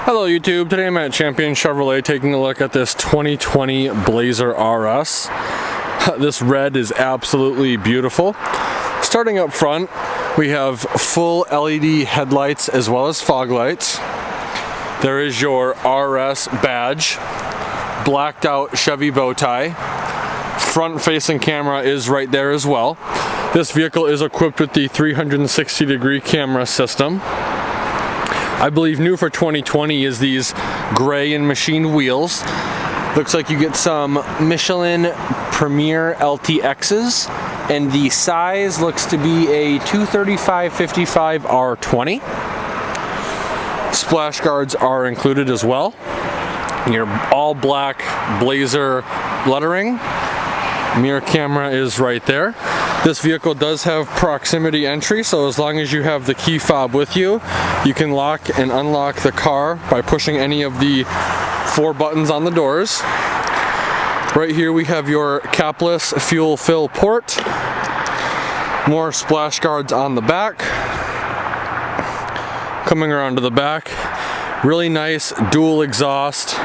Hello YouTube, today I'm at Champion Chevrolet taking a look at this 2020 Blazer RS. This red is absolutely beautiful. Starting up front, we have full LED headlights as well as fog lights. There is your RS badge, blacked out Chevy bow tie. Front facing camera is right there as well. This vehicle is equipped with the 360-degree camera system. I believe new for 2020 is these gray and machined wheels. Looks like you get some Michelin Premier LTXs, and the size looks to be a 235/55 R20. Splash guards are included as well. Your all black Blazer lettering. Mirror camera is right there. This vehicle does have proximity entry, so as long as you have the key fob with you, you can lock and unlock the car by pushing any of the 4 buttons on the doors. Right here we have your capless fuel fill port. More splash guards on the back. Coming around to the back, really nice dual exhaust.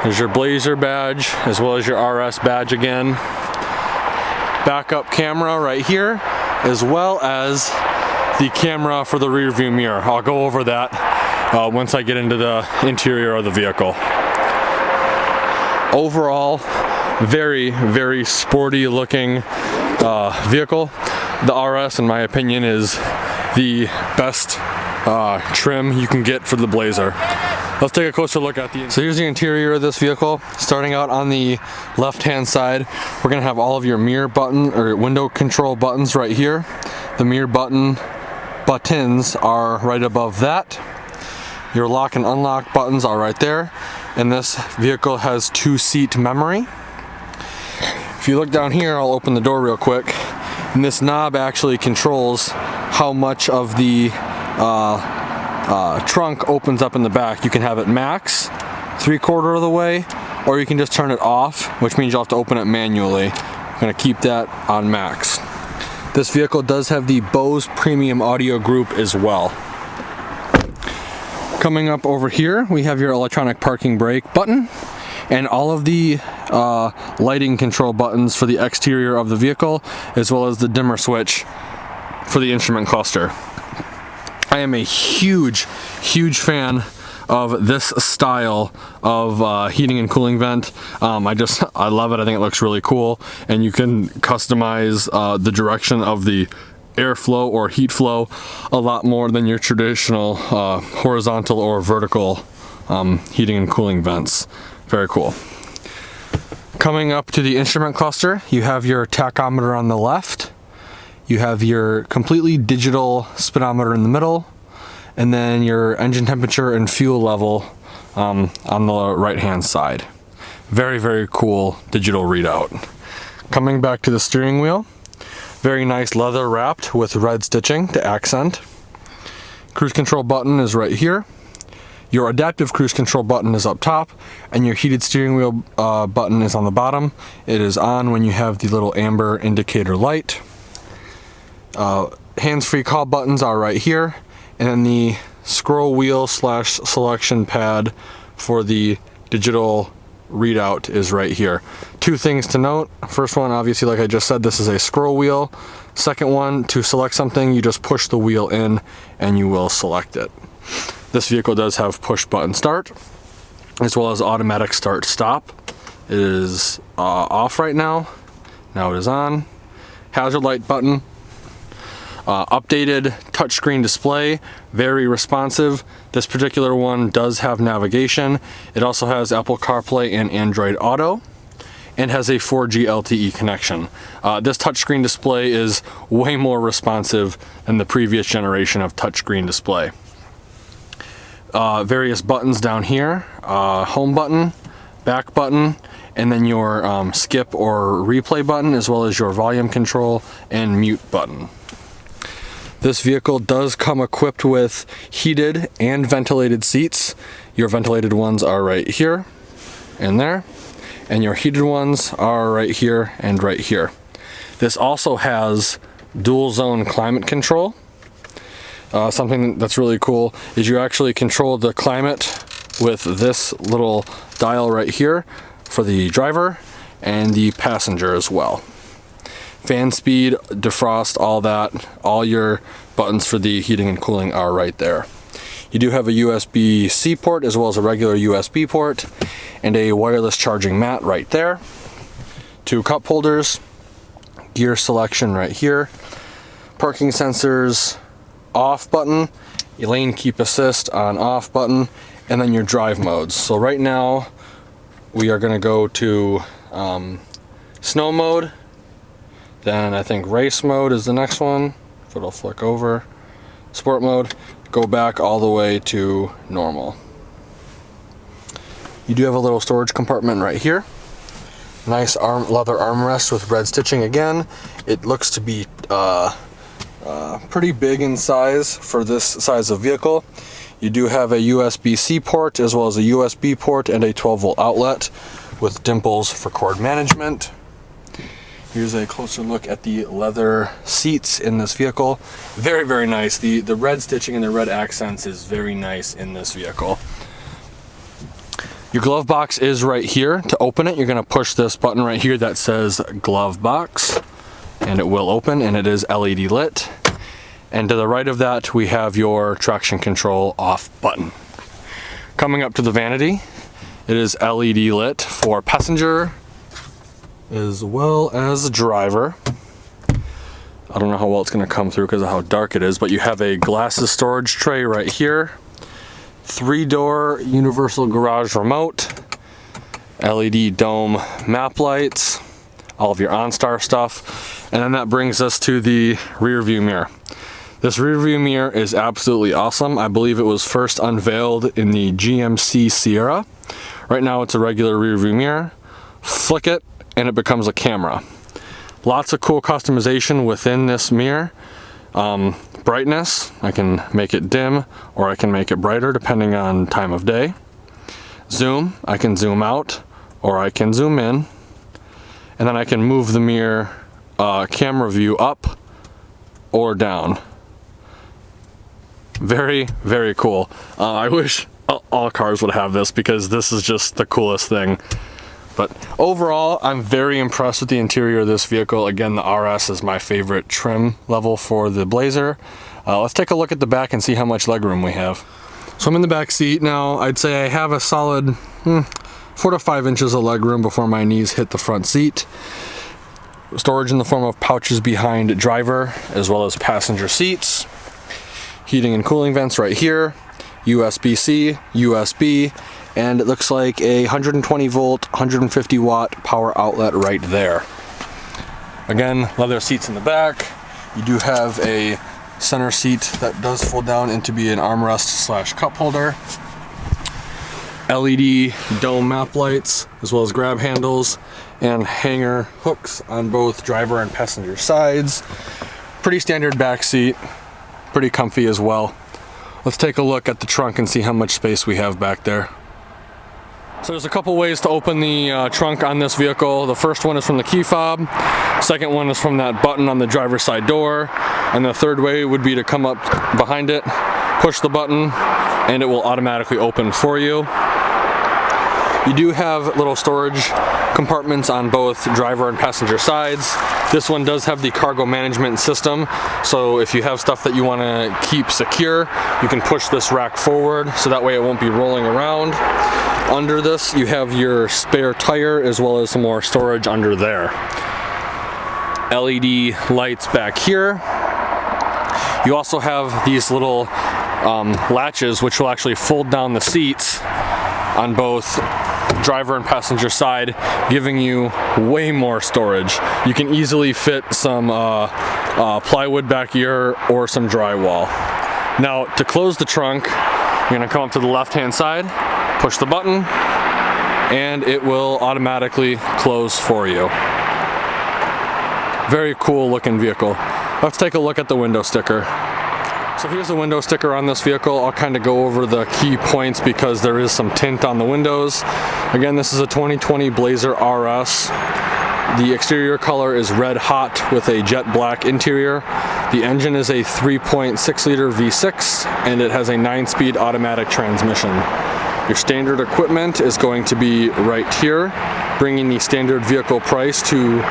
There's your Blazer badge as well as your RS badge again. Backup camera right here, as well as the camera for the rear view mirror. I'll go over that once I get into the interior of the vehicle. Overall, very, very sporty looking vehicle. The RS, in my opinion, is the best trim you can get for the Blazer. Let's take a closer look at the. So here's the interior of this vehicle. Starting out on the left-hand side, we're gonna have all of your mirror button or window control buttons right here. The mirror buttons are right above that. Your lock and unlock buttons are right there. And this vehicle has 2-seat memory. If you look down here, I'll open the door real quick. And this knob actually controls how much of the trunk opens up in the back. You can have it max, 3/4 of the way, or you can just turn it off, which means you'll have to open it manually. I'm gonna keep that on max. This vehicle does have the Bose Premium Audio Group as well. Coming up over here, we have your electronic parking brake button and all of the lighting control buttons for the exterior of the vehicle, as well as the dimmer switch for the instrument cluster. I am a huge fan of this style of heating and cooling vent. I love it. I think it looks really cool, and you can customize the direction of the airflow or heat flow a lot more than your traditional horizontal or vertical heating and cooling vents. Very cool. Coming up to the instrument cluster, you have your tachometer on the left. You have your completely digital speedometer in the middle, and then your engine temperature and fuel level on the right-hand side. Very, very cool digital readout. Coming back to the steering wheel, very nice leather wrapped with red stitching to accent. Cruise control button is right here. Your adaptive cruise control button is up top, and your heated steering wheel button is on the bottom. It is on when you have the little amber indicator light. Hands-free call buttons are right here, and then the scroll wheel / selection pad for the digital readout is right here. 2 things to note. First one, obviously, like I just said, this is a scroll wheel. Second one, to select something, you just push the wheel in and you will select it. This vehicle does have push button start, as well as automatic start stop. It is off right now. Now it is on. Hazard light button. Updated touchscreen display, very responsive. This particular one does have navigation. It also has Apple CarPlay and Android Auto, and has a 4G LTE connection. This touchscreen display is way more responsive than the previous generation of touchscreen display. Various buttons down here, home button, back button, and then your skip or replay button, as well as your volume control and mute button. This vehicle does come equipped with heated and ventilated seats. Your ventilated ones are right here and there, and your heated ones are right here and right here. This also has dual zone climate control. Something that's really cool is you actually control the climate with this little dial right here for the driver and the passenger as well. Fan speed, defrost, all that, all your buttons for the heating and cooling are right there. You do have a USB-C port as well as a regular USB port and a wireless charging mat right there. 2 cup holders, gear selection right here, parking sensors, off button, lane keep assist on off button, and then your drive modes. So right now we are going to go to snow mode, then I think race mode is the next one, if it'll flick over, sport mode, go back all the way to normal. You do have a little storage compartment right here. Nice leather armrest with red stitching again. It looks to be pretty big in size for this size of vehicle. You do have a USB-C port as well as a USB port and a 12-volt outlet with dimples for cord management. Here's a closer look at the leather seats in this vehicle. Very, very nice. The red stitching and the red accents is very nice in this vehicle. Your glove box is right here. To open it, you're going to push this button right here that says Glovebox, and it will open, and it is LED lit. And to the right of that, we have your traction control off button. Coming up to the vanity, it is LED lit for passenger as well as driver. I don't know how well it's going to come through because of how dark it is, but you have a glasses storage tray right here, 3-door universal garage remote, LED dome map lights, all of your OnStar stuff, and then that brings us to the rear view mirror. This rear view mirror is absolutely awesome. I believe it was first unveiled in the GMC Sierra. Right now it's a regular rear view mirror. Flick it and it becomes a camera. Lots of cool customization within this mirror. Brightness, I can make it dim or I can make it brighter depending on time of day. Zoom, I can zoom out or I can zoom in. And then I can move the mirror camera view up or down. Very, very cool. I wish all cars would have this because this is just the coolest thing. But overall, I'm very impressed with the interior of this vehicle. Again, the RS is my favorite trim level for the Blazer. Let's take a look at the back and see how much legroom we have. So I'm in the back seat now. I'd say I have a solid 4 to 5 inches of legroom before my knees hit the front seat. Storage in the form of pouches behind driver as well as passenger seats. Heating and cooling vents right here. USB-C, USB, and it looks like a 120 volt, 150 watt power outlet right there. Again, leather seats in the back. You do have a center seat that does fold down into be an armrest slash cup holder. LED dome map lights as well as grab handles and hanger hooks on both driver and passenger sides. Pretty standard back seat, pretty comfy as well. Let's take a look at the trunk and see how much space we have back there. So there's a couple ways to open the trunk on this vehicle. The first one is from the key fob. Second one is from that button on the driver's side door. And the third way would be to come up behind it, push the button, and it will automatically open for you. You do have little storage compartments on both driver and passenger sides. This one does have the cargo management system, so if you have stuff that you want to keep secure, you can push this rack forward so that way it won't be rolling around. Under this, you have your spare tire as well as some more storage under there. LED lights back here. You also have these little latches which will actually fold down the seats on both driver and passenger side, giving you way more storage. You can easily fit some plywood back here or some drywall. Now, to close the trunk, you're going to come up to the left-hand side, push the button, and it will automatically close for you. Very cool looking vehicle. Let's take a look at the window sticker. So here's the window sticker on this vehicle. I'll kind of go over the key points because there is some tint on the windows. Again, this is a 2020 Blazer RS. The exterior color is red hot with a jet black interior. The engine is a 3.6 liter V6 and it has a 9-speed automatic transmission. Your standard equipment is going to be right here, bringing the standard vehicle price to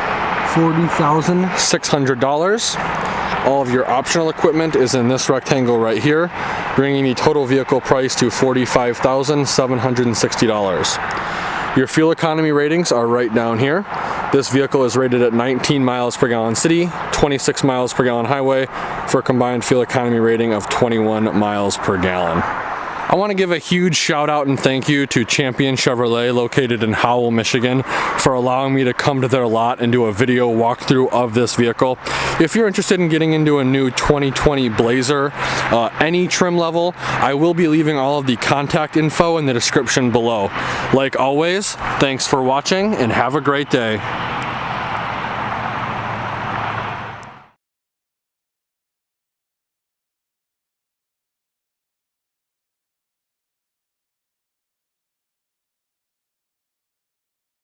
$40,600. All of your optional equipment is in this rectangle right here, bringing the total vehicle price to $45,760. Your fuel economy ratings are right down here. This vehicle is rated at 19 miles per gallon city, 26 miles per gallon highway, for a combined fuel economy rating of 21 miles per gallon. I want to give a huge shout out and thank you to Champion Chevrolet, located in Howell, Michigan, for allowing me to come to their lot and do a video walkthrough of this vehicle. If you're interested in getting into a new 2020 Blazer, any trim level, I will be leaving all of the contact info in the description below. Like always, thanks for watching and have a great day.